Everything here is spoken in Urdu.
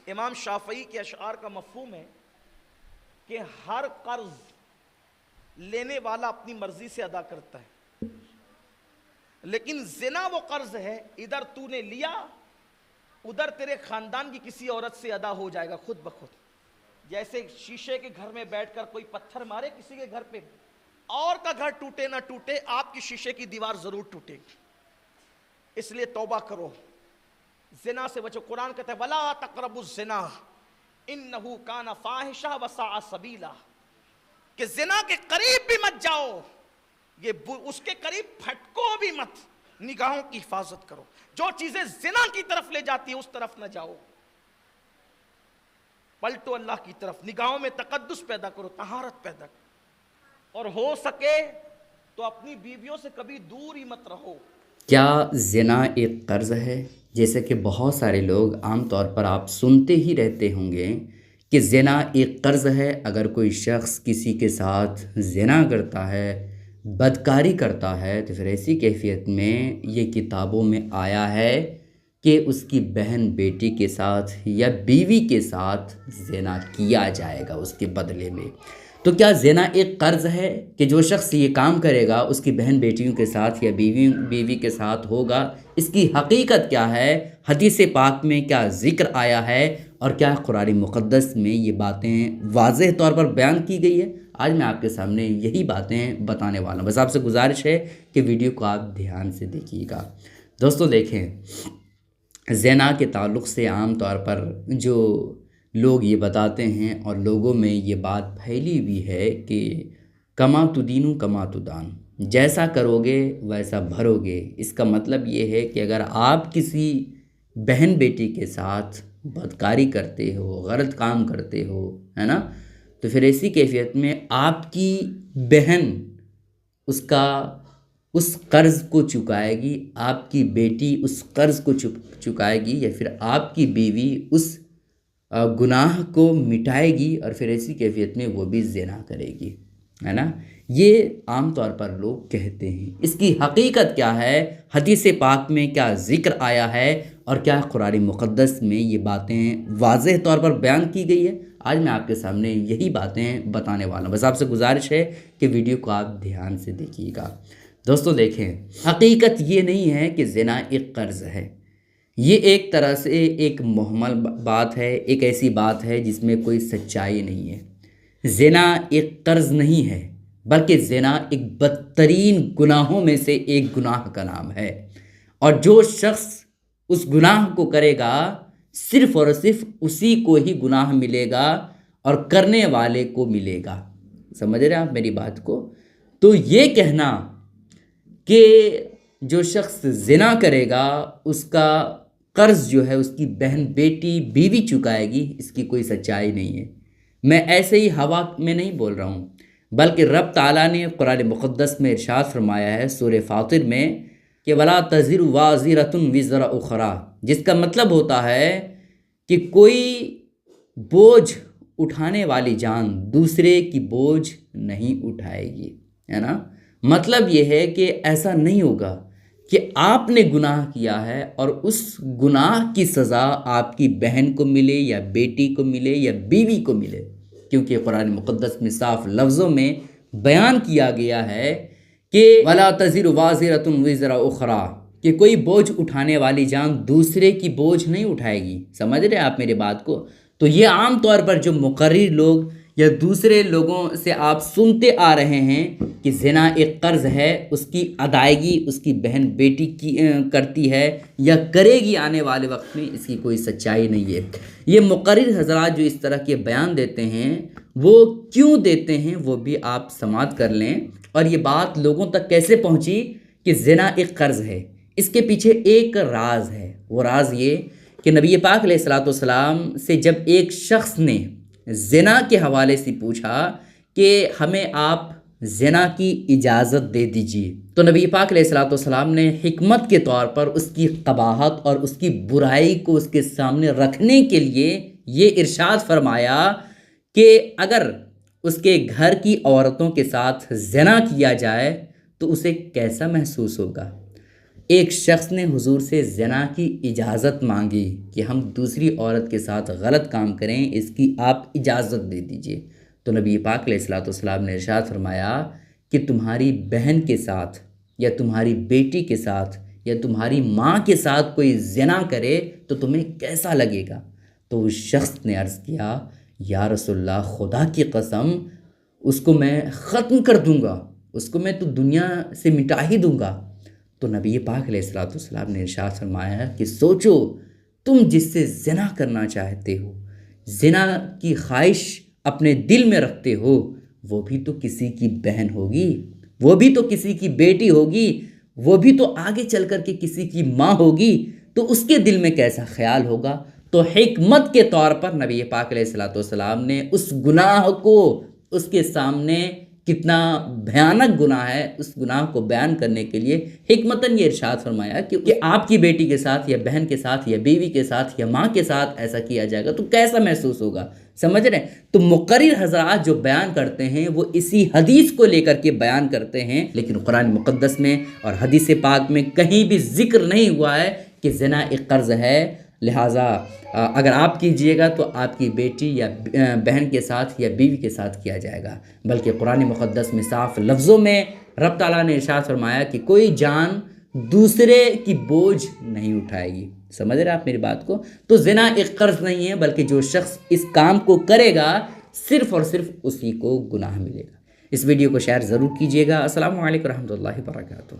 امام شافعی کے اشعار کا مفہوم ہے کہ ہر قرض لینے والا اپنی مرضی سے ادا کرتا ہے، لیکن زنا وہ قرض ہے ادھر تو نے لیا ادھر تیرے خاندان کی کسی عورت سے ادا ہو جائے گا خود بخود۔ جیسے شیشے کے گھر میں بیٹھ کر کوئی پتھر مارے کسی کے گھر پہ، اور کا گھر ٹوٹے نہ ٹوٹے آپ کی شیشے کی دیوار ضرور ٹوٹے گی۔ اس لیے توبہ کرو، زنا سے بچو۔ قرآن کہتا ہے وَلَا تَقْرَبُوا الزِّنَا إِنَّهُ كَانَ فَاحِشًا وَسَاءَ سَبِيلًا، کہ زنا کے قریب بھی مت جاؤ، یہ اس کے قریب پھٹکو بھی مت، نگاہوں کی حفاظت کرو، جو چیزیں زنا کی طرف لے جاتی ہیں اس طرف نہ جاؤ، پلٹو اللہ کی طرف، نگاہوں میں تقدس پیدا کرو، طہارت پیدا کرو، اور ہو سکے تو اپنی بیویوں سے کبھی دور ہی مت رہو۔ کیا زنا ایک قرض ہے؟ جیسے کہ بہت سارے لوگ عام طور پر آپ سنتے ہی رہتے ہوں گے کہ زنا ایک قرض ہے۔ اگر کوئی شخص کسی کے ساتھ زنا کرتا ہے، بدکاری کرتا ہے، تو پھر ایسی کیفیت میں یہ کتابوں میں آیا ہے کہ اس کی بہن بیٹی کے ساتھ یا بیوی کے ساتھ زنا کیا جائے گا اس کے بدلے میں۔ تو کیا زنا ایک قرض ہے کہ جو شخص یہ کام کرے گا اس کی بہن بیٹیوں کے ساتھ یا بیوی کے ساتھ ہوگا؟ اس کی حقیقت کیا ہے؟ حدیث پاک میں کیا ذکر آیا ہے؟ اور کیا قرآن مقدس میں یہ باتیں واضح طور پر بیان کی گئی ہے؟ آج میں آپ کے سامنے یہی باتیں بتانے والا ہوں۔ بس آپ سے گزارش ہے کہ ویڈیو کو آپ دھیان سے دیکھیے گا۔ دوستو دیکھیں، زنا کے تعلق سے عام طور پر جو لوگ یہ بتاتے ہیں اور لوگوں میں یہ بات پھیلی ہوئی ہے کہ کما تدینو کما تدان، جیسا کرو گے ویسا بھرو گے۔ اس کا مطلب یہ ہے کہ اگر آپ کسی بہن بیٹی کے ساتھ بدکاری کرتے ہو، غلط کام کرتے ہو، ہے نا، تو پھر ایسی کیفیت میں آپ کی بہن اس قرض کو چکائے گی، آپ کی بیٹی اس قرض کو چکائے گی، یا پھر آپ کی بیوی اس گناہ کو مٹائے گی، اور پھر ایسی کیفیت میں وہ بھی زنا کرے گی، ہے نا۔ یہ عام طور پر لوگ کہتے ہیں۔ اس کی حقیقت کیا ہے؟ حدیث پاک میں کیا ذکر آیا ہے؟ اور کیا قرآن مقدس میں یہ باتیں واضح طور پر بیان کی گئی ہے؟ آج میں آپ کے سامنے یہی باتیں بتانے والا ہوں۔ بس آپ سے گزارش ہے کہ ویڈیو کو آپ دھیان سے دیکھیے گا۔ دوستو دیکھیں، حقیقت یہ نہیں ہے کہ زنا ایک قرض ہے۔ یہ ایک طرح سے ایک مہمل بات ہے، ایک ایسی بات ہے جس میں کوئی سچائی نہیں ہے۔ زنا ایک قرض نہیں ہے، بلکہ زنا ایک بدترین گناہوں میں سے ایک گناہ کا نام ہے، اور جو شخص اس گناہ کو کرے گا صرف اور صرف اسی کو ہی گناہ ملے گا اور کرنے والے کو ملے گا۔ سمجھ رہے ہیں آپ میری بات کو؟ تو یہ کہنا کہ جو شخص زنا کرے گا اس کا قرض جو ہے اس کی بہن بیٹی بیوی چکائے گی، اس کی کوئی سچائی نہیں ہے۔ میں ایسے ہی ہوا میں نہیں بول رہا ہوں، بلکہ رب تعالیٰ نے قرآن مقدس میں ارشاد فرمایا ہے سورہ فاطر میں کہ وَلَا تَزِرُ وَازِرَةٌ وِزْرَ أُخْرَىٰ، جس کا مطلب ہوتا ہے کہ کوئی بوجھ اٹھانے والی جان دوسرے کی بوجھ نہیں اٹھائے گی، ہے نا۔ مطلب یہ ہے کہ ایسا نہیں ہوگا کہ آپ نے گناہ کیا ہے اور اس گناہ کی سزا آپ کی بہن کو ملے یا بیٹی کو ملے یا بیوی کو ملے، کیونکہ قرآن مقدس میں صاف لفظوں میں بیان کیا گیا ہے کہ وَلَا تَزِرُ وَازِرَةٌ وِزْرَ أُخْرَىٰ، کہ کوئی بوجھ اٹھانے والی جان دوسرے کی بوجھ نہیں اٹھائے گی۔ سمجھ رہے آپ میری بات کو؟ تو یہ عام طور پر جو مقرر لوگ یا دوسرے لوگوں سے آپ سنتے آ رہے ہیں کہ زنا ایک قرض ہے، اس کی ادائیگی اس کی بہن بیٹی کی کرتی ہے یا کرے گی آنے والے وقت میں، اس کی کوئی سچائی نہیں ہے۔ یہ مقرر حضرات جو اس طرح کے بیان دیتے ہیں وہ کیوں دیتے ہیں وہ بھی آپ سماعت کر لیں، اور یہ بات لوگوں تک کیسے پہنچی کہ زنا ایک قرض ہے۔ اس کے پیچھے ایک راز ہے، وہ راز یہ کہ نبی پاک علیہ الصلوۃ والسلام سے جب ایک شخص نے زنا کے حوالے سے پوچھا کہ ہمیں آپ زنا کی اجازت دے دیجیے، تو نبی پاک علیہ الصلوۃ والسلام نے حکمت کے طور پر اس کی قباحت اور اس کی برائی کو اس کے سامنے رکھنے کے لیے یہ ارشاد فرمایا کہ اگر اس کے گھر کی عورتوں کے ساتھ زنا کیا جائے تو اسے کیسا محسوس ہوگا۔ ایک شخص نے حضور سے زنا کی اجازت مانگی کہ ہم دوسری عورت کے ساتھ غلط کام کریں، اس کی آپ اجازت دے دیجئے۔ تو نبی پاک علیہ الصلوۃ والسلام نے ارشاد فرمایا کہ تمہاری بہن کے ساتھ یا تمہاری بیٹی کے ساتھ یا تمہاری ماں کے ساتھ کوئی زنا کرے تو تمہیں کیسا لگے گا؟ تو اس شخص نے عرض کیا یا رسول اللہ، خدا کی قسم اس کو میں ختم کر دوں گا، اس کو میں تو دنیا سے مٹا ہی دوں گا۔ تو نبی پاک علیہ الصلوۃ والسلام نے ارشاد فرمایا کہ سوچو، تم جس سے زنا کرنا چاہتے ہو، زنا کی خواہش اپنے دل میں رکھتے ہو، وہ بھی تو کسی کی بہن ہوگی، وہ بھی تو کسی کی بیٹی ہوگی، وہ بھی تو آگے چل کر کے کسی کی ماں ہوگی، تو اس کے دل میں کیسا خیال ہوگا؟ تو حکمت کے طور پر نبی پاک علیہ الصلوۃ والسلام نے اس گناہ کو اس کے سامنے، کتنا بھیانک گناہ ہے، اس گناہ کو بیان کرنے کے لیے حکمتاً یہ ارشاد فرمایا کہ آپ کی بیٹی کے ساتھ یا بہن کے ساتھ یا بیوی کے ساتھ یا ماں کے ساتھ ایسا کیا جائے گا تو کیسا محسوس ہوگا؟ سمجھ رہے ہیں؟ تو مقرر حضرات جو بیان کرتے ہیں وہ اسی حدیث کو لے کر کے بیان کرتے ہیں، لیکن قرآن مقدس میں اور حدیث پاک میں کہیں بھی ذکر نہیں ہوا ہے کہ زنا ایک قرض ہے، لہٰذا اگر آپ کیجئے گا تو آپ کی بیٹی یا بہن کے ساتھ یا بیوی کے ساتھ کیا جائے گا، بلکہ قرآن مقدس میں صاف لفظوں میں رب تعالیٰ نے ارشاد فرمایا کہ کوئی جان دوسرے کی بوجھ نہیں اٹھائے گی۔ سمجھ رہے آپ میری بات کو؟ تو زنا ایک قرض نہیں ہے، بلکہ جو شخص اس کام کو کرے گا صرف اور صرف اسی کو گناہ ملے گا۔ اس ویڈیو کو شیئر ضرور کیجیے گا۔ السلام علیکم ورحمۃ اللہ وبرکاتہ۔